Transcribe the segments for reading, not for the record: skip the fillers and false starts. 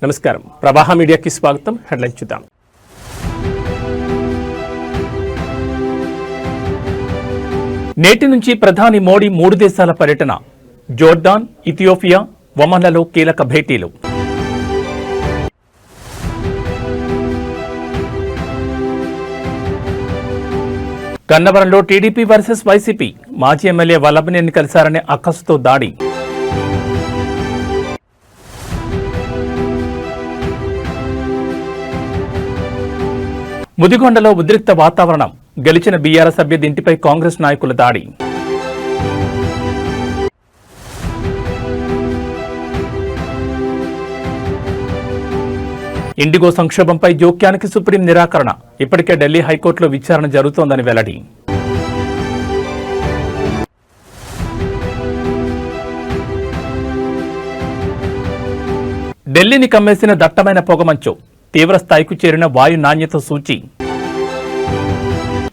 నమస్కారం. ప్రవాహ మీడియాకి స్వాగతం. హెడ్లైన్స్ చూద్దాం. నేటి నుంచి ప్రధాని మోడీ 3 దేశాల పర్యటన. జోర్డాన్, ఇథియోపియా, ఒమన్లలో కీలక భేటీలు. గన్నవరంలో టీడీపీ వర్సెస్ వైసీపీ. మాజీ ఎమ్మెల్యే వల్లభనేని కలిశారనే అక్కసుతో దాడి. ముదిగొండలో ఉద్రిక్త వాతావరణం. గెలిచిన బీఆర్ఎస్ అభ్యర్థి ఇంటిపై కాంగ్రెస్ నాయకుల దాడి. ఇండిగో సంక్షోభంపై జోక్యానికి సుప్రీం నిరాకరణ. ఇప్పటికే ఢిల్లీ హైకోర్టులో విచారణ జరుగుతోందని వెల్లడి. ఢిల్లీని కమ్మేసిన దట్టమైన పొగమంచు. తీవ్ర స్థాయికి చేరిన వాయు నాణ్యత సూచి.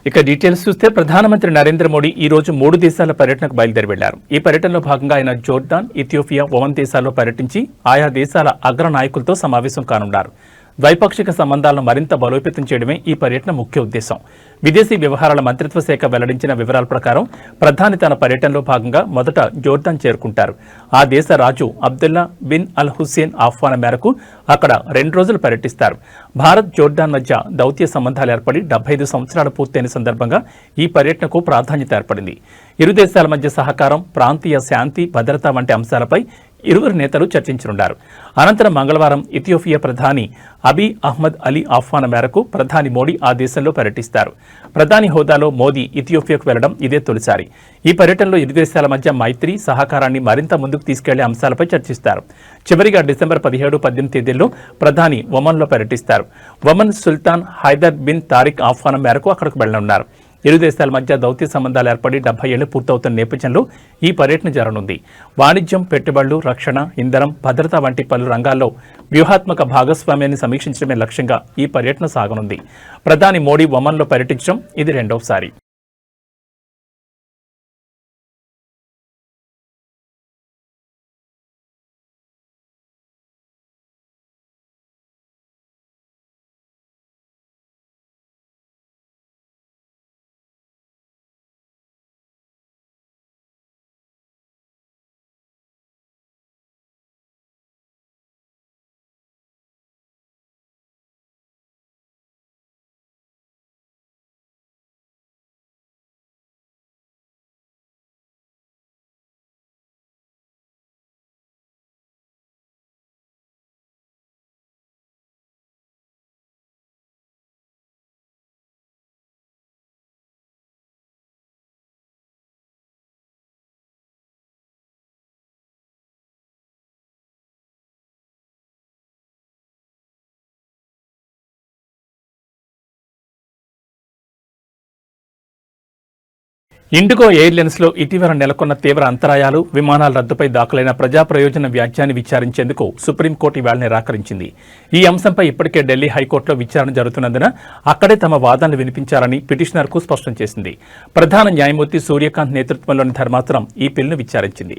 ఇక డీటెయిల్స్ చూస్తే ప్రధానమంత్రి నరేంద్ర మోడీ ఈ రోజు 3 దేశాల పర్యటనకు బయలుదేరి వెళ్లారు. ఈ పర్యటనలో భాగంగా ఆయన జోర్డాన్, ఇథియోపియా, ఒమన్ దేశాల్లో పర్యటించి ఆయా దేశాల అగ్ర నాయకులతో సమావేశం కానున్నారు. ద్వైపాక్షిక సంబంధాలను మరింత బలోపేతం చేయడమే ఈ పర్యటన ముఖ్య ఉద్దేశం. విదేశీ వ్యవహారాల మంత్రిత్వ శాఖ వెల్లడించిన వివరాల ప్రకారం ప్రధాని తన పర్యటనలో భాగంగా మొదట జోర్డాన్ చేరుకుంటారు. ఆ దేశ రాజు అబ్దుల్లా బిన్ అల్ హుస్సేన్ ఆహ్వానం మేరకు అక్కడ 2 రోజులు పర్యటిస్తారు. భారత్, జోర్డాన్ మధ్య దౌత్య సంబంధాలు ఏర్పడి 75 సంవత్సరాలు పూర్తయిన సందర్భంగా ఈ పర్యటనకు ప్రాధాన్యత ఏర్పడింది. ఇరు దేశాల మధ్య సహకారం, ప్రాంతీయ శాంతి, భద్రత వంటి అంశాలపై ఇరువురు నేతలు చర్చించనున్నారు. అనంతరం మంగళవారం ఇథియోపియా ప్రధాని అబీ అహ్మద్ అలీ ఆహ్వానం మేరకు ప్రధాని మోడీ ఆ దేశంలో పర్యటిస్తారు. ప్రధాని హోదాలో మోదీ ఇథియోపియాకు వెళ్లడం ఇదే తొలిసారి. ఈ పర్యటనలో ఇరు దేశాల మధ్య మైత్రి, సహకారాన్ని మరింత ముందుకు తీసుకెళ్లే అంశాలపై చర్చిస్తారు. చివరిగా డిసెంబర్ 17, 18 తేదీల్లో ప్రధాని ఒమన్లో పర్యటిస్తారు. ఒమన్ సుల్తాన్ హైదర్ బిన్ తారిక్ ఆహ్వానం మేరకు అక్కడికి వెళ్లనున్నారు. ఇరు దేశాల మధ్య దౌత్య సంబంధాలు ఏర్పడి 70 ఏళ్లు పూర్తవుతున్న నేపథ్యంలో ఈ పర్యటన జరగనుంది. వాణిజ్యం, పెట్టుబడులు, రక్షణ, ఇంధనం, భద్రత వంటి పలు రంగాల్లో వ్యూహాత్మక భాగస్వామ్యాన్ని సమీక్షించడమే లక్ష్యంగా ఈ పర్యటన సాగనుంది. ప్రధాని మోడీ ఒమన్లో పర్యటించడం ఇది 2వసారి. ఇండిగో ఎయిర్లైన్స్ లో ఇటీవల నెలకొన్న తీవ్ర అంతరాయాలు, విమానాల రద్దుపై దాఖలైన ప్రజా ప్రయోజన వ్యాజ్యాన్ని విచారించేందుకు సుప్రీంకోర్టు ఇవాళ నిరాకరించింది. ఈ అంశంపై ఇప్పటికే ఢిల్లీ హైకోర్టులో విచారణ జరుగుతున్నందున అక్కడే తమ వాదనలు వినిపించాలని పిటిషనర్కు స్పష్టం చేసింది. ప్రధాన న్యాయమూర్తి సూర్యకాంత్ నేతృత్వంలోని ధర్మాసనం ఈ పిల్ను విచారించింది.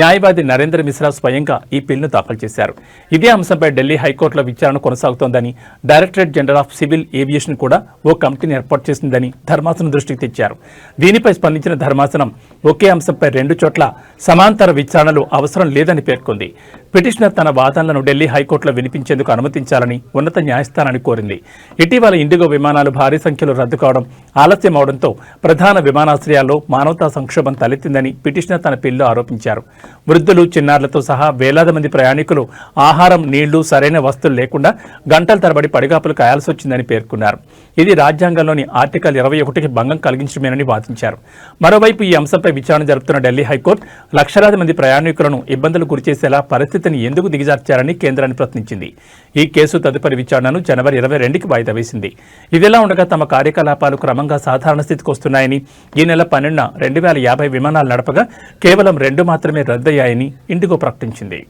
న్యాయవాది నరేంద్ర మిశ్రా స్వయంగా ఈ పిల్ను దాఖలు చేశారు. ఇదే అంశంపై ఢిల్లీ హైకోర్టులో విచారణ కొనసాగుతోందని, directorate general of civil aviation కూడా ఓ కమిటీని ఏర్పాటు చేసిందని ధర్మాసనం దృష్టికి తెచ్చారు. దీనిపై స్పందించిన ధర్మాసనం ఒకే అంశంపై 2 చోట్ల సమాంతర విచారణలు అవసరం లేదని పేర్కొంది. పిటిషనర్ తన వాదనలను ఢిల్లీ హైకోర్టులో వినిపించేందుకు అనుమతించాలని ఉన్నత న్యాయస్థానాన్ని కోరింది. ఇటీవల ఇండిగో విమానాలు భారీ సంఖ్యలో రద్దు కావడం, ఆలస్యం అవడంతో ప్రధాన విమానాశ్రయాల్లో మానవతా సంక్షోభం తలెత్తిందని పిటిషనర్ తన పిల్లో ఆరోపించారు. వృద్ధులు, చిన్నారులతో సహా వేలాది మంది ప్రయాణికులు ఆహారం, నీళ్లు, సరైన వస్తువులు లేకుండా గంటల తరబడి పడిగాపులు కాయాల్సి వచ్చిందని పేర్కొన్నారు. ఇది రాజ్యాంగంలోని ఆర్టికల్ 21కి భంగం కలిగించడమేనని వాదించారు. మరోవైపు ఈ అంశంపై విచారణ జరుపుతున్న ఢిల్లీ హైకోర్టు లక్షలాది మంది ప్రయాణికులను ఇబ్బందులు గురిచేసేలా పరిస్థితిని ఎందుకు దిగజార్చారని కేంద్రాన్ని ప్రశ్నించింది. ఈ కేసు తదుపరి విచారణను జనవరి 22కి వాయిదా వేసింది. ఇదిలా ఉండగా తమ కార్యకలాపాలు క్రమంగా సాధారణ స్థితికి వస్తున్నాయని, ఈ నెల 12న 2050 విమానాలు నడపగా కేవలం 2 మాత్రమే రద్దయ్యాయని ఇండిగో ప్రకటించింది.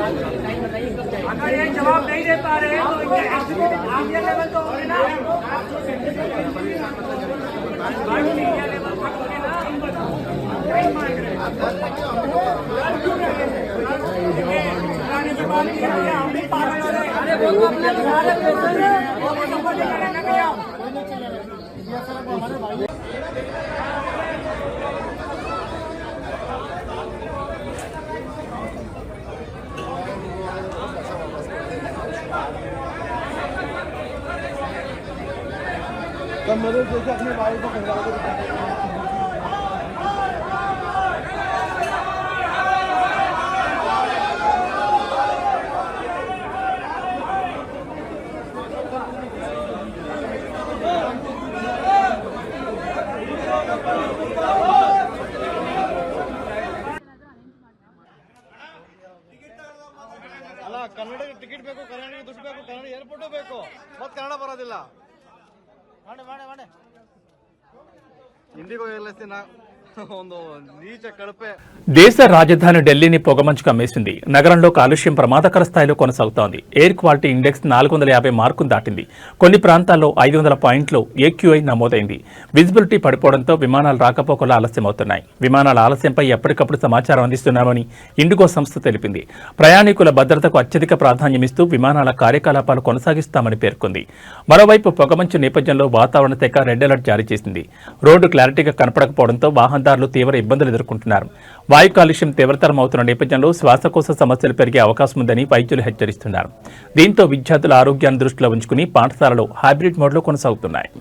अगर ये जवाब नहीं दे पा रहे तो आप ये लेवल तो होंगे ना, लेवल तक होंगे ना, नहीं मांग रहे हम भी पागल हो रहे। अरे वो तो अपना कम मदद जैसे अपने भाई को पंजाब को ಅಲ್ಲ ಕನ್ನಡ ಟಿಕೆಟ್ ಬೇಕು, ಕನ್ನಡಿಗೆ ದುಡ್ಡು ಬೇಕು, ಕನ್ನಡ ಏರ್ಪೋರ್ಟ್ ಬೇಕು, ಮತ್ತೆ ಕನ್ನಡ ಬರೋದಿಲ್ಲ. ఇండిగో వెళ్ళేసిన ಒಂದು నీచ కడపే. దేశ రాజధాని ఢిల్లీని పొగమంచు కమ్మేసింది. నగరంలో కాలుష్యం ప్రమాదకర స్థాయిలో కొనసాగుతోంది. ఎయిర్ క్వాలిటీ ఇండెక్స్ 450 మార్కును దాటింది. కొన్ని ప్రాంతాల్లో 500 పాయింట్లు AQI నమోదైంది. విజిబిలిటీ పడిపోవడంతో విమానాలు రాకపోకలు ఆలస్యమవుతున్నాయి. విమానాల ఆలస్యంపై ఎప్పటికప్పుడు సమాచారం అందిస్తున్నామని ఇండిగో సంస్థ తెలిపింది. ప్రయాణికుల భద్రతకు అత్యధిక ప్రాధాన్యమిస్తూ విమానాల కార్యకలాపాలు కొనసాగిస్తామని పేర్కొంది. మరోవైపు పొగమంచు నేపథ్యంలో వాతావరణ శాఖ రెడ్ అలర్ట్ జారీ చేసింది. రోడ్డు క్లారిటీగా కనపడకపోవడంతో వాహనదారులు తీవ్ర ఇబ్బందులు ఎదుర్కొంటున్నారు. వాయు కాలుష్యం తీవ్రతరం అవుతున్న నేపథ్యంలో శ్వాసకోశ సమస్యలు పెరిగే అవకాశం ఉందని వైద్యులు హెచ్చరిస్తున్నారు. దీంతో విద్యార్థుల ఆరోగ్యాన్ని దృష్టిలో ఉంచుకుని పాఠశాలలు హైబ్రిడ్ మోడ్లో కొనసాగుతున్నాయి.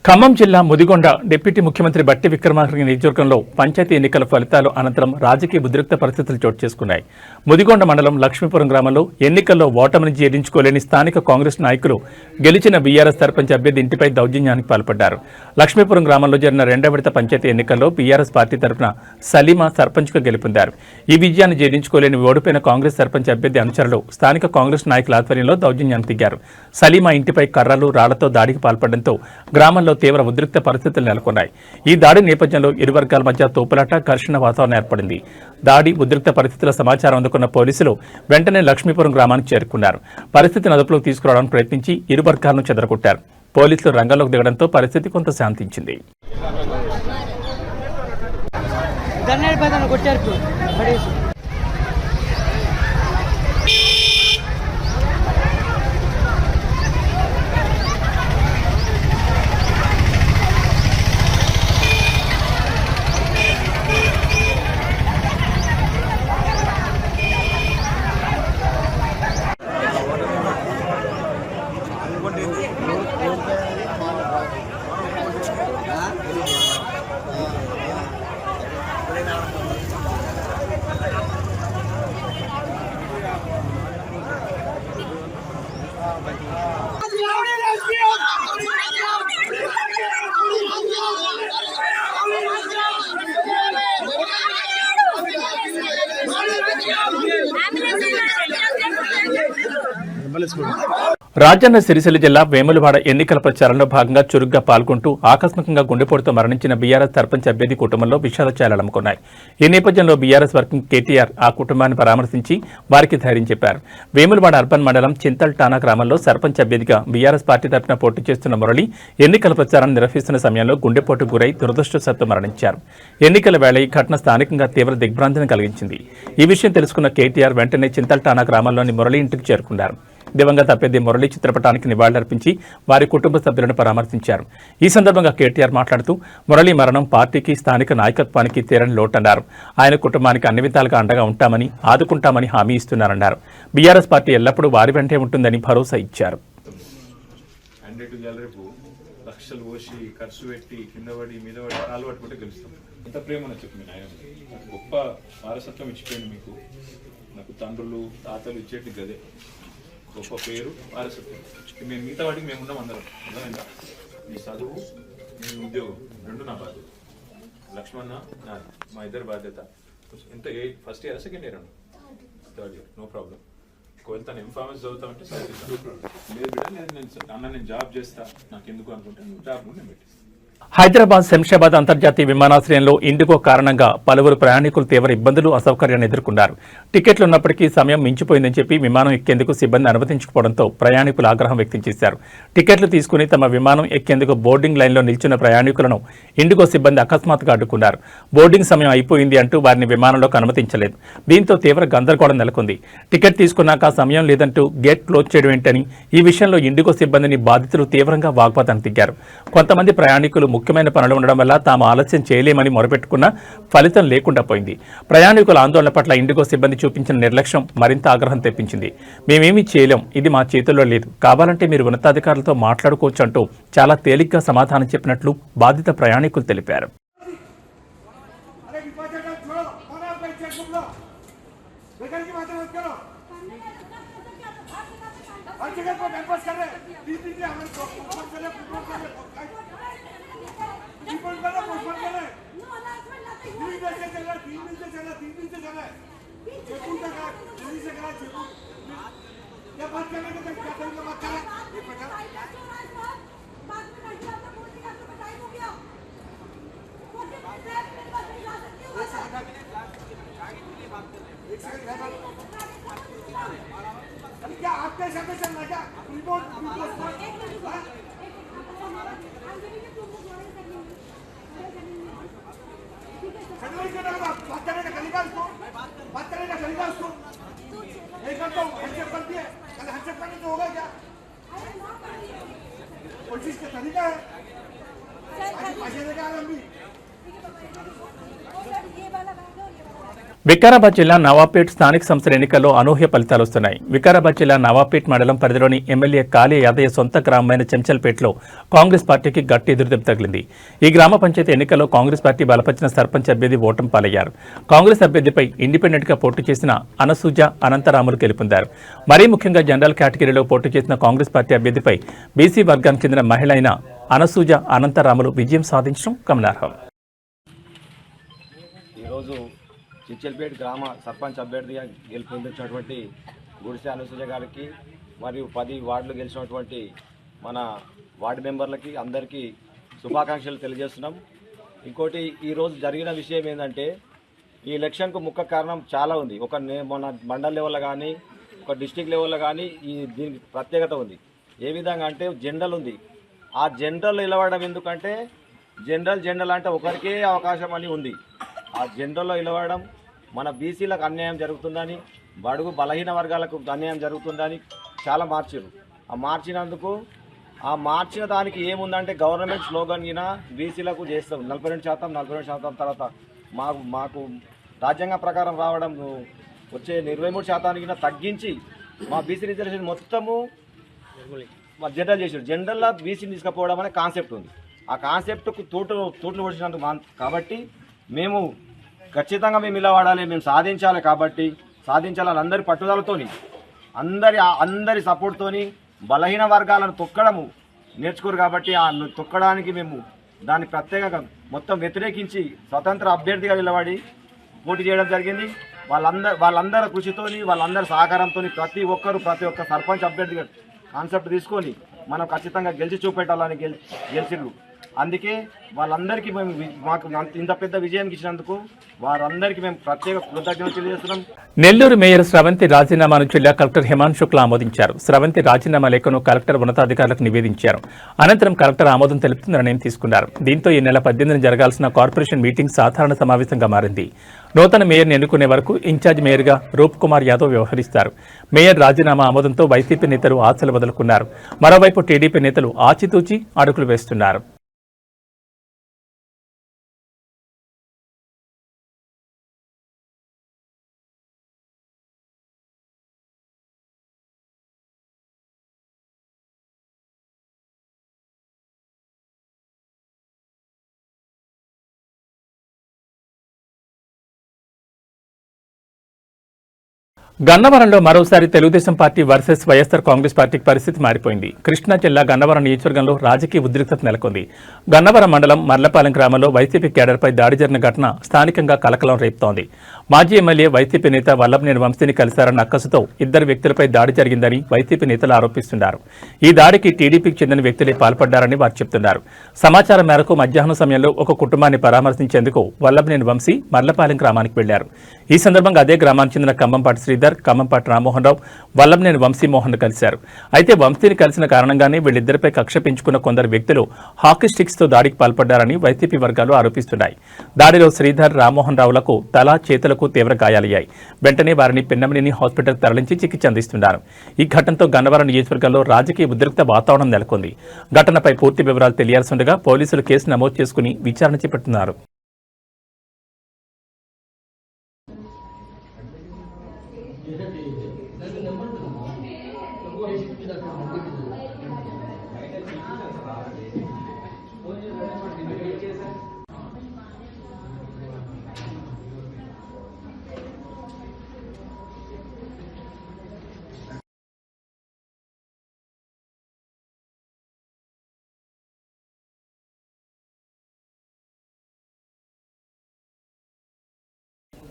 ఖమ్మం జిల్లా ముదిగొండ డిప్యూటీ ముఖ్యమంత్రి బట్టి విక్రమార్క నియోజకవర్గంలో పంచాయతీ ఎన్నికల ఫలితాలు అనంతరం రాజకీయ ఉద్రిక్త పరిస్థితులు చోటు చేసుకున్నాయి. ముదిగొండ మండలం లక్ష్మీపురం గ్రామంలో ఎన్నికల్లో ఓటమిని జీర్ణించుకోలేని స్థానిక కాంగ్రెస్ నాయకులు గెలిచిన బీఆర్ఎస్ సర్పంచ్ అభ్యర్థి ఇంటిపై దౌర్జన్యానికి పాల్పడ్డారు. లక్ష్మీపురం గ్రామంలో జరిగిన 2వ విడత పంచాయతీ ఎన్నికల్లో బీఆర్ఎస్ పార్టీ తరఫున సలీమా సర్పంచ్గా గెలుపొందారు. ఈ విజయాన్ని జీర్ణించుకోలేని ఓడిపోయిన కాంగ్రెస్ సర్పంచ్ అభ్యర్థి అనుచరులు స్థానిక కాంగ్రెస్ నాయకుల ఆధ్వర్యంలో దౌర్జన్యానికి దిగారు. సలీమా ఇంటిపై కర్రలు రాళ్లతో దాడికి పాల్పడడంతో గ్రామంలో తీవ్ర ఉద్రిక్త పరిస్థితులు నెలకొన్నాయి. ఈ దాడి నేపథ్యంలో ఇరు వర్గాల మధ్య తోపులాట, ఘర్షణ వాతావరణం ఏర్పడింది. దాడి ఉద్రిక్త పరిస్థితుల సమాచారం అందుకున్న పోలీసులు వెంటనే లక్ష్మీపురం గ్రామానికి చేరుకున్నారు. పరిస్థితిని అదుపులోకి తీసుకురావడానికి ప్రయత్నించి ఇరు వర్గాలను చెదరగొట్టారు. పోలీసులు రంగంలోకి దిగడంతో పరిస్థితి కొంత శాంతించింది. రాజన్న సిరిసిల్ల జిల్లా వేములవాడ ఎన్నికల ప్రచారంలో భాగంగా చురుగ్గా పాల్గొంటూ ఆకస్మికంగా గుండెపోటుతో మరణించిన బీఆర్ఎస్ సర్పంచ్ అభ్యర్థి కుటుంబంలో విషాదఛాయలమ్ముకున్నాయి. ఈ నేపథ్యంలో బీఆర్ఎస్ వర్కింగ్ కేటీఆర్ ఆ కుటుంబాన్ని పరామర్శించి వారికి ధైర్యం చెప్పారు. వేములవాడ అర్బన్ మండలం చింతల్ టానా గ్రామంలో సర్పంచ్ అభ్యర్థిగా బీఆర్ఎస్ పార్టీ తరఫున పోటీ చేస్తున్న మురళి ఎన్నికల ప్రచారం నిర్వహిస్తున్న సమయంలో గుండెపోటుకు గురై దురదృష్టవశాత్తు మరణించారు. ఎన్నికల వేళ ఈ ఘటన స్థానికంగా తీవ్ర దిగ్భ్రాంతిని కలిగించింది. ఈ విషయం తెలుసుకున్న కేటీఆర్ వెంటనే చింతల్ టానా గ్రామంలోని మురళి ఇంటికి చేరుకున్నారు. దివంగత అభ్యర్థి మురళి చిత్రపటానికి నివాళులర్పించి వారి కుటుంబ సభ్యులను పరామర్శించారు. ఈ సందర్భంగా కేటీఆర్ మాట్లాడుతూ మురళి మరణం పార్టీకి స్థానిక నాయకత్వానికి తీరని లోటన్నారు. ఆయన కుటుంబానికి అన్ని విధాలుగా అండగా ఉంటామని ఆదుకుంటామని హామీ ఇస్తున్నారన్నారు. బీఆర్ఎస్ పార్టీ ఎల్లప్పుడూ వారి వెంటే ఉంటుందని భరోసా ఇచ్చారు. లక్షలు పోసి ఖర్చు పెట్టి కింద పడి మీద పడి కాలు పట్టుకుంటే గెలుస్తాం. ఎంత ప్రేమ చెప్పి మీ నాయన గొప్ప వారసత్వం ఇచ్చిపోయింది మీకు. నాకు తండ్రులు తాతలు ఇచ్చేటి గదే గొప్ప పేరు వారసత్వం. మేము మిగతా వాటికి మేము ఉన్నాం అందరం. అర్థమైందా? మీ చదువు మీ ఉద్యోగం రెండు నా బాధ్యత. లక్ష్మణ మా ఇద్దరు బాధ్యత. ఎంత ఫస్ట్ ఇయర్ సెకండ్ ఇయర్ అన్న థర్డ్ ఇయర్ నో ప్రాబ్లం. ఒకవేళ తను ఎంఫార్మస్ చదువుతామంటే లేదు బిడ్డ లేదు నేను జాబ్ చేస్తా నాకు ఎందుకు అనుకుంటే జాబ్ కూడా నేను పెట్టిస్తాను. హైదరాబాద్ శంషాబాద్ అంతర్జాతీయ విమానాశ్రయంలో ఇండిగో కారణంగా పలువురు ప్రయాణికులు తీవ్ర ఇబ్బందులు అసౌకర్యాన్ని ఎదుర్కొన్నారు. టికెట్లు ఉన్నప్పటికీ సమయం మించిపోయిందని చెప్పి విమానం ఎక్కేందుకు సిబ్బంది అనుమతించకపోవడంతో ప్రయాణికులు ఆగ్రహం వ్యక్తం చేశారు. టికెట్లు తీసుకుని తమ విమానం ఎక్కేందుకు బోర్డింగ్ లైన్లో నిల్చున్న ప్రయాణికులను ఇండిగో సిబ్బంది అకస్మాత్తుగా అడ్డుకున్నారు. బోర్డింగ్ సమయం అయిపోయింది అంటూ వారిని విమానంలోకి అనుమతించలేదు. దీంతో తీవ్ర గందరగోళం నెలకొంది. టికెట్ తీసుకున్నాక సమయం లేదంటూ గేట్ క్లోజ్ చేయడం ఏంటని ఈ విషయంలో ఇండిగో సిబ్బందిని బాధితులు తీవ్రంగా వాగ్వాదానికి దిగారు. కొంతమంది ప్రయాణికులు ముఖ్యమైన పనులు ఉండడం వల్ల తాము ఆలస్యం చేయలేమని మొరపెట్టుకున్నా ఫలితం లేకుండా పోయింది. ప్రయాణికుల ఆందోళన పట్ల ఇండిగో సిబ్బంది చూపించిన నిర్లక్ష్యం మరింత ఆగ్రహం తెప్పించింది. మేమేమీ చేయలేం, ఇది మా చేతుల్లో లేదు, కావాలంటే మీరు ఉన్నతాధికారులతో మాట్లాడుకోవచ్చు అంటూ చాలా తేలిగ్గా సమాధానం చెప్పినట్లు బాధిత ప్రయాణికులు తెలిపారు. क्या आपके सामने चल रहा क्या रिपोर्ट बात करने का तरीका उसको बात करने का तरीका उसको एक तो हैंडशेक करती है कल हैंडशेक करने तो होगा क्या कोई चीज का तरीका है पैसे देगा हम भी వికారాబాద్ జిల్లా నవాపేట్ స్థానిక సంస్థల ఎన్నికల్లో అనూహ్య ఫలితాలు వస్తున్నాయి. వికారాబాద్ జిల్లా నవాపేట్ మండలం పరిధిలోని ఎమ్మెల్యే కాళీ యాదయ్య సొంత గ్రామమైన చెంచల్పేటలో కాంగ్రెస్ పార్టీకి గట్టి ఎదురుదెబ్బ తగిలింది. ఈ గ్రామ పంచాయతీ ఎన్నికల్లో కాంగ్రెస్ పార్టీ బలపరిచిన సర్పంచ్ అభ్యర్థి ఓటమి పాలయ్యారు. కాంగ్రెస్ అభ్యర్థిపై ఇండిపెండెంట్గా పోటీ చేసిన అనసూజ అనంతరాములు గెలుపొందారు. మరీ ముఖ్యంగా జనరల్ కేటగిరీలో పోటీ చేసిన కాంగ్రెస్ పార్టీ అభ్యర్థిపై బీసీ వర్గానికి చెందిన మహిళ అయిన అనసూజ అనంతరాములు విజయం సాధించడం గమనార్హం. చిచ్చల్పేట గ్రామ సర్పంచ్ అభ్యర్థిగా గెలుపొందించినటువంటి గుడిసె అనసూయ గారికి మరియు 10 వార్డులు గెలిచినటువంటి మన వార్డు మెంబర్లకి అందరికీ శుభాకాంక్షలు తెలియజేస్తున్నాం. ఇంకోటి ఈరోజు జరిగిన విషయం ఏంటంటే ఈ ఎలక్షన్కు ముఖ్య కారణం చాలా ఉంది. మన మండల్ లెవెల్లో కానీ ఒక డిస్టిక్ లెవెల్లో కానీ దీనికి ప్రత్యేకత ఉంది. ఏ విధంగా అంటే జనరల్ ఉంది. ఆ జనరల్ నిలవడం ఎందుకంటే జనరల్ అంటే ఒకరికే అవకాశం అని ఉంది. ఆ జనరల్లో నిలవడం మన బీసీలకు అన్యాయం జరుగుతుందని, బడుగు బలహీన వర్గాలకు అన్యాయం జరుగుతుందని చాలా మార్చారు. ఆ మార్చినందుకు ఆ మార్చిన దానికి ఏముందంటే గవర్నమెంట్ స్లోగన్ కింద బీసీలకు చేస్తాం 42% తర్వాత మాకు రాజ్యాంగ ప్రకారం రావడం వచ్చే 23% తగ్గించి మా బీసీ రిజర్వేషన్ మొత్తము మా జనరల్ చేసారు. జనరల్లో బీసీని తీసుకుపోవడం అనే కాన్సెప్ట్ ఉంది. ఆ కాన్సెప్ట్కు తూట్లు వచ్చినందుకు కాబట్టి మేము ఖచ్చితంగా మేము ఇలా వాడాలి, మేము సాధించాలి. కాబట్టి సాధించాలని అందరి పట్టుదలతోని అందరి సపోర్ట్తోని బలహీన వర్గాలను తొక్కడము నేర్చుకోరు. కాబట్టి ఆ తొక్కడానికి మేము దాన్ని ప్రత్యేకంగా మొత్తం వ్యతిరేకించి స్వతంత్ర అభ్యర్థిగా నిలబడి పోటీ చేయడం జరిగింది. వాళ్ళందరి కృషితోని వాళ్ళందరి సహకారంతో ప్రతి ఒక్క సర్పంచ్ అభ్యర్థిగా కాన్సెప్ట్ తీసుకొని మనం ఖచ్చితంగా గెలిచి చూపెట్టాలని గెలిచిర్రు. అందుకే వాళ్ళందరికీ మాకు ఇంత పెద్ద విజయానికి ఇచ్చినందుకు వారందరికీ మేము ప్రత్యేక కృతజ్ఞతలు తెలియజేస్తున్నాం. నెల్లూరు మేయర్ స్రవంతి రాజీనామాను జిల్లా కలెక్టర్ హిమాంశు శుక్లా ఆమోదించారు. స్రవంతి రాజీనామా లేఖను కలెక్టర్ ఉన్నతాధికారులకు నివేదించారు. అనంతరం కలెక్టర్ ఆమోదం తెలుపుతూ నిర్ణయం తీసుకున్నారు. దీంతో ఈ నెల 18న జరగాల్సిన కార్పొరేషన్ మీటింగ్ సాధారణ సమావేశంగా మారింది. నూతన మేయర్ని ఎన్నుకునే వరకు ఇన్ఛార్జ్ మేయర్గా రూప్ కుమార్ యాదవ్ వ్యవహరిస్తారు. మేయర్ రాజీనామా ఆమోదంతో వైసీపీ నేతలు ఆశలు వదులుకున్నారు. మరోవైపు టీడీపీ నేతలు ఆచితూచి అడుగులు వేస్తున్నారు. గన్నవరంలో మరోసారి తెలుగుదేశం పార్టీ వర్సెస్ వైఎస్సార్ కాంగ్రెస్ పార్టీకి పరిస్థితి మారిపోయింది. కృష్ణా జిల్లా గన్నవరం నియోజకవర్గంలో రాజకీయ ఉద్రిక్తత నెలకొంది. గన్నవరం మండలం మర్లపాలెం గ్రామంలో వైసీపీ కేడర్పై దాడి జరిగిన ఘటన స్థానికంగా కలకలం రేపుతోంది. మాజీ ఎమ్మెల్యే వైసీపీ నేత వల్లభనేని వంశీని కలిశారన్న అక్కసుతో ఇద్దరు వ్యక్తులపై దాడి జరిగిందని వైసీపీ నేతలు ఆరోపిస్తున్నారు. ఈ దాడికి టీడీపీకి చెందిన వ్యక్తులే పాల్పడ్డారని వారు చెబుతున్నారు. సమాచారం మేరకు మధ్యాహ్నం సమయంలో ఒక కుటుంబాన్ని పరామర్శించేందుకు వల్లభనేని వంశీ మర్లపాలెం గ్రామానికి వెళ్లారు. ఈ సందర్భంగా అదే గ్రామానికి చెందిన ఖమ్మంపాటి శ్రీధర్, ఖమ్మంపాటి రామ్మోహన్ రావు వల్లభనేని వంశీమోహన్ కలిశారు. అయితే వంశీని కలిసిన కారణంగానే వీళ్ళిద్దరిపై కక్ష పెంచుకున్న కొందరు వ్యక్తులు హాకీ స్టిక్స్ తో దాడికి పాల్పడ్డారని వైసీపీ వర్గాలు ఆరోపిస్తున్నాయి. దాడిలో శ్రీధర్, రామ్మోహన్ రావులకు తల, చేతులకు తీవ్ర గాయాలయ్యాయి. వెంటనే వారిని పిన్నమనేని హాస్పిటల్ తరలించి చికిత్స అందిస్తున్నారు. ఈ ఘటనతో గన్నవరం నియోజకవర్గంలో రాజకీయ ఉద్రిక్త వాతావరణం నెలకొంది. ఘటనపై పూర్తి వివరాలు తెలియాల్సిండగా పోలీసులు కేసు నమోదు చేసుకుని విచారణ చేపడుతున్నారు.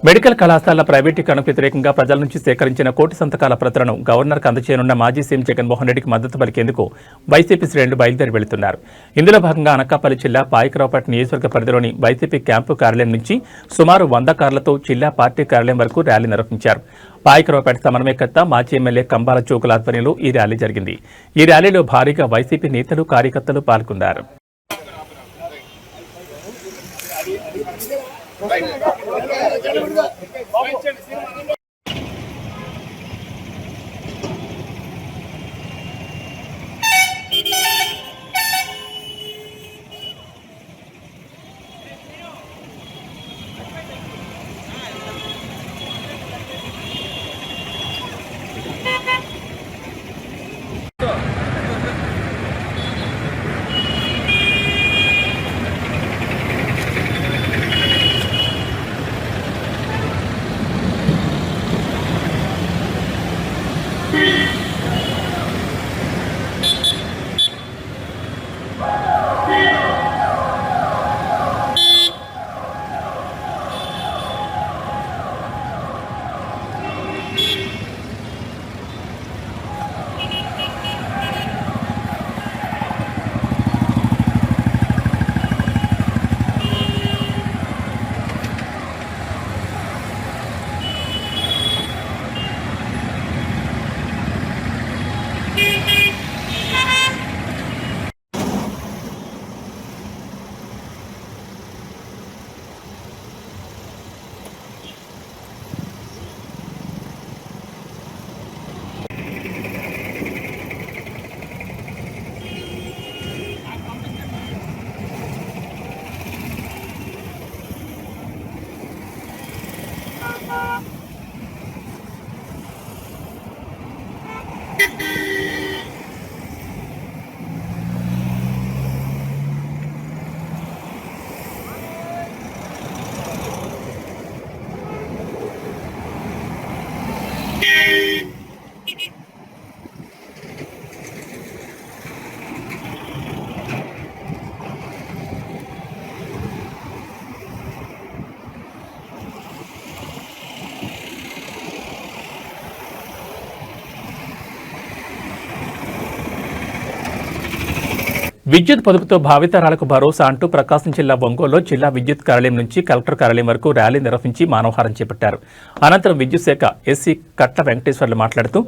మెడికల్ కళాశాలల ప్రైవేటీకరణకు వ్యతిరేకంగా ప్రజల నుంచి సేకరించిన కోటి సంతకాల ప్రతులను గవర్నర్కు అందజేయనున్న మాజీ సీఎం జగన్మోహన్ రెడ్డికి మద్దతు పలికేందుకు వైసీపీ శ్రేణులు బయలుదేరి వెళుతున్నారు. ఇందులో భాగంగా అనకాపల్లి జిల్లా పాయకరావుపేట నియోజకవర్గ పరిధిలోని వైసీపీ క్యాంపు కార్యాలయం నుంచి సుమారు 100 కార్లతో జిల్లా పార్టీ కార్యాలయం వరకు ర్యాలీ నిర్వహించారు. పాయకరావుపేట సమన్వయకర్త మాజీ ఎమ్మెల్యే కంబాల జోగుల ఆధ్వర్యంలో ఈ ర్యాలీ జరిగింది. ఈ ర్యాలీలో భారీగా వైసీపీ నేతలు, కార్యకర్తలు పాల్గొన్నారు. విద్యుత్ పొదుపుతో భావితరాలకు భరోసా అంటూ ప్రకాశం జిల్లా ఒంగోలులో జిల్లా విద్యుత్ కార్యాలయం నుంచి కలెక్టర్ కార్యాలయం వరకు ర్యాలీ నిర్వహించి మానవహారం చేపట్టారు. అనంతరం విద్యుత్ శాఖ ఎస్సీ కట్ల వెంకటేశ్వర్లు మాట్లాడుతూ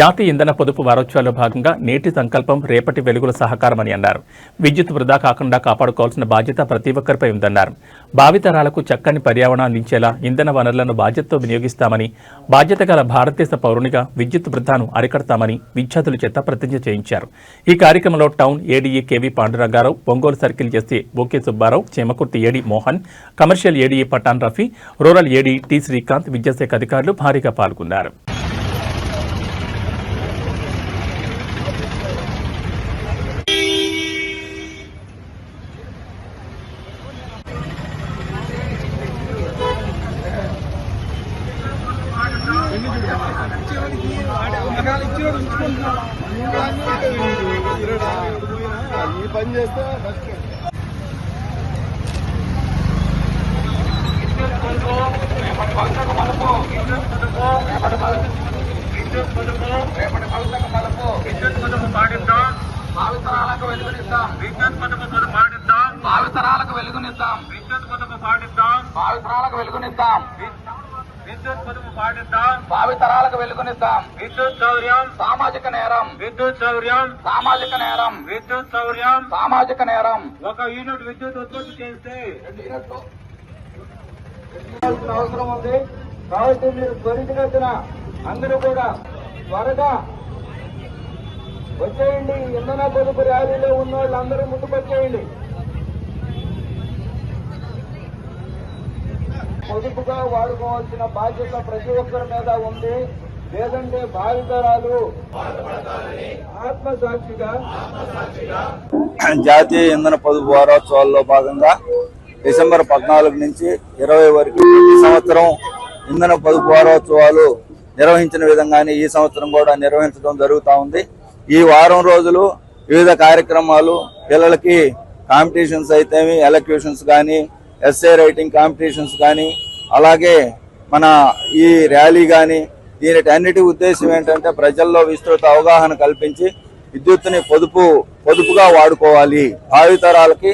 జాతీయ ఇంధన పొదుపు వారోత్సవాల్లో భాగంగా నేటి సంకల్పం రేపటి వెలుగుల సహకారమని అన్నారు. విద్యుత్ వృధా కాకుండా కాపాడుకోవాల్సిన బాధ్యత ప్రతి ఒక్కరిపై ఉందన్నారు. భావితరాలకు చక్కని పర్యావరణం అందించేలా ఇంధన వనరులను బాధ్యతతో వినియోగిస్తామని, బాధ్యత గల భారతదేశ పౌరునిగా విద్యుత్ వృధాను అరికడతామని విద్యార్థుల చేత ప్రతిజ్ఞ చేయించారు. ఈ కార్యక్రమంలో town ADE KV Pandurangarao, Ongole circle SE OK Subbarao, Chemakurthi AD Mohan, commercial ADE Pathan Rafi, rural AD T Srikanth, విద్యాశాఖ అధికారులు భారీగా పాల్గొన్నారు. ఈ పని చేస్తే భావితరాలకు వెలుగునిద్దాం, విద్యుత్ పొదుపు పాటిద్దాం, భావితరాలకు వెలుగునిద్దాం, విద్యుత్ పొదుపు పాటిద్దాం, భావితరాలకు వెలుగునిద్దాం, విద్యుత్ పొదుపు పాటిద్దాం, భావితరాలకు వెలుగునిద్దాం. విద్యుత్ శౌర్యం సామాజిక నేరం, విద్యుత్ శౌర్యం సామాజిక నేరం, విద్యుత్ శౌర్యం సామాజిక నేరం. 1 యూనిట్ విద్యుత్ ఉత్పత్తి చేస్తే 2 యూనిట్లు అవసరం ఉంది. కాబట్టి మీరు త్వరితగతిన అందరూ కూడా త్వరగా వచ్చేయండి. ఇంధన పొదుపు ర్యాలీలో ఉన్న వాళ్ళందరూ ముందుకు వచ్చేయండి. పొదుపుగా వాడుకోవాల్సిన బాధ్యత ప్రతి ఒక్కరి మీద ఉంది. లేదంటే భావితరాలు ఆత్మసాక్షిగా జాతీయ ఇంధన పొదుపు వారోత్సవాల్లో భాగంగా డిసెంబర్ 14 నుంచి 20 వరకు ప్రతి సంవత్సరం ఇంధన పొదుపు వారోత్సవాలు నిర్వహించిన విధంగానే ఈ సంవత్సరం కూడా నిర్వహించడం జరుగుతూ ఉంది. ఈ వారం రోజులు వివిధ కార్యక్రమాలు, పిల్లలకి కాంపిటీషన్స్ అయితేమి, ఎలక్యూషన్స్ కానీ, ఎస్ఏ రైటింగ్ కాంపిటీషన్స్ కానీ, అలాగే మన ఈ ర్యాలీ కానీ, దీనిటన్నిటి ఉద్దేశం ఏంటంటే ప్రజల్లో విస్తృత అవగాహన కల్పించి విద్యుత్తుని పొదుపుగా వాడుకోవాలి. భావితరాలకి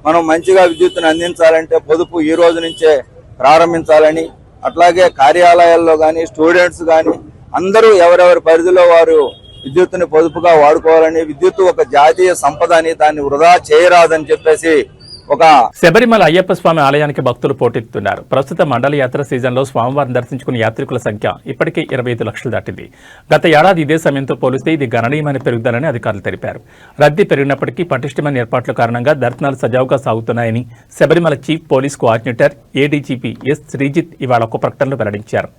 మనం మంచిగా విద్యుత్తుని అందించాలంటే పొదుపు ఈ రోజు నుంచే ప్రారంభించాలని, అట్లాగే కార్యాలయాల్లో కానీ, స్టూడెంట్స్ కానీ అందరూ ఎవరెవరి పరిధిలో వారు విద్యుత్తుని పొదుపుగా వాడుకోవాలని, విద్యుత్తు ఒక జాతీయ సంపద అని, దాన్ని వృధా చేయరాదని చెప్పేసి శబరిమల అయ్యప్ప స్వామి ఆలయానికి భక్తులు పోటెత్తుతున్నారు. ప్రస్తుత మండల యాత్ర సీజన్లో స్వామివారిని దర్శించుకునే యాత్రికుల సంఖ్య ఇప్పటికే 25 లక్షలు దాటింది. గత ఏడాది ఇదే సమయంతో పోలిస్తే ఇది గణనీయమైన పెరుగుదలని అధికారులు తెలిపారు. రద్దీ పెరిగినప్పటికీ పటిష్టమైన ఏర్పాట్ల కారణంగా దర్శనాలు సజావుగా సాగుతున్నాయని Sabarimala chief police coordinator ADGP S Sreejith ఇవాళ ఒక ప్రకటనలో వెల్లడించారు.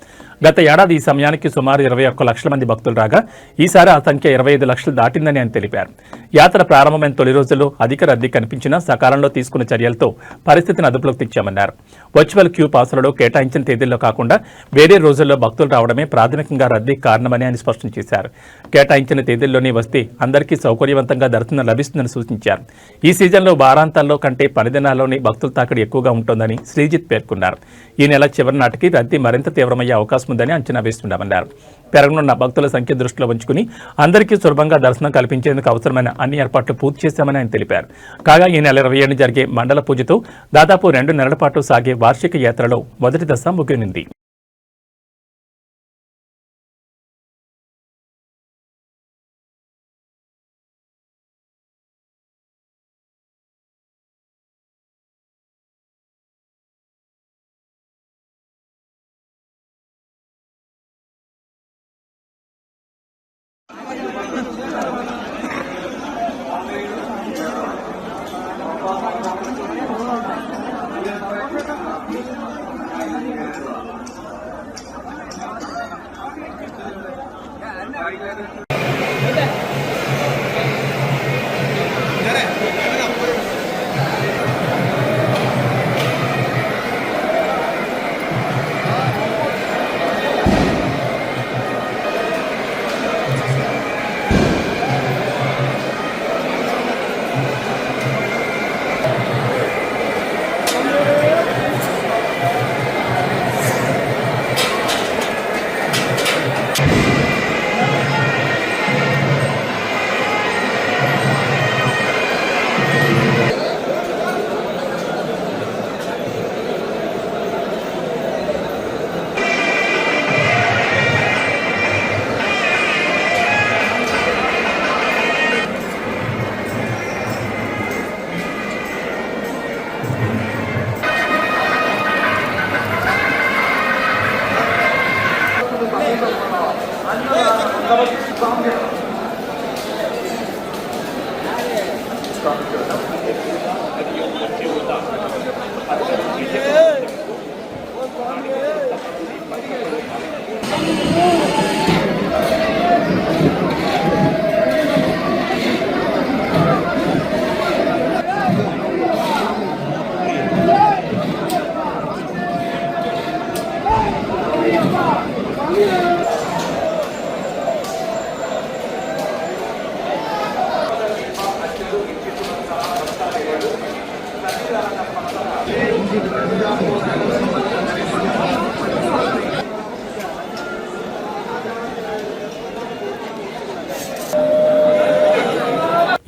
గత ఏడాది ఈ సమయానికి సుమారు 21 లక్షల మంది భక్తులు రాగా ఈసారి ఆ సంఖ్య 25 లక్షలు దాటిందని ఆయన తెలిపారు. యాత్ర ప్రారంభమైన తొలి రోజుల్లో అధిక రద్దీ కనిపించినా సకాలంలో తీసుకున్న చర్యలతో పరిస్థితిని అదుపులోకి తెచ్చామన్నారు. వర్చువల్ క్యూ పాసులలో కేటాయించిన తేదీల్లో కాకుండా వేరే రోజుల్లో భక్తులు రావడమే ప్రాథమికంగా రద్దీకి కారణమని ఆయన స్పష్టం చేశారు. కేటాయించిన తేదీల్లోనే వస్తే అందరికీ సౌకర్యవంతంగా దర్శనం లభిస్తుందని సూచించారు. ఈ సీజన్లో వారాంతాల్లో కంటే 10 దినాల్లోనే భక్తుల తాకిడి ఎక్కువగా ఉంటోందని శ్రీజిత్ పేర్కొన్నారు. ఈ నెల చివరి నాటికి రద్దీ మరింత తీవ్రమయ్యే అవకాశం ఉందని అంచనా వేస్తున్నామన్నారు. పెరగనున్న భక్తుల సంఖ్య దృష్టిలో ఉంచుకుని అందరికీ సులభంగా దర్శనం కల్పించేందుకు అవసరమైన అన్ని ఏర్పాట్లు పూర్తి చేశామని ఆయన తెలిపారు. కాగా ఈ నెల 27 జరిగే మండల పూజతో దాదాపు 2 నెలల పాటు సాగే వార్షిక యాత్రలో మొదటి దశ ముగియనుంది.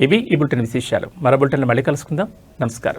ఇవి ఈ బులెటిన్ విశేషాలు. మరో బులెటిన్లో మళ్ళీ కలుసుకుందాం. నమస్కారం.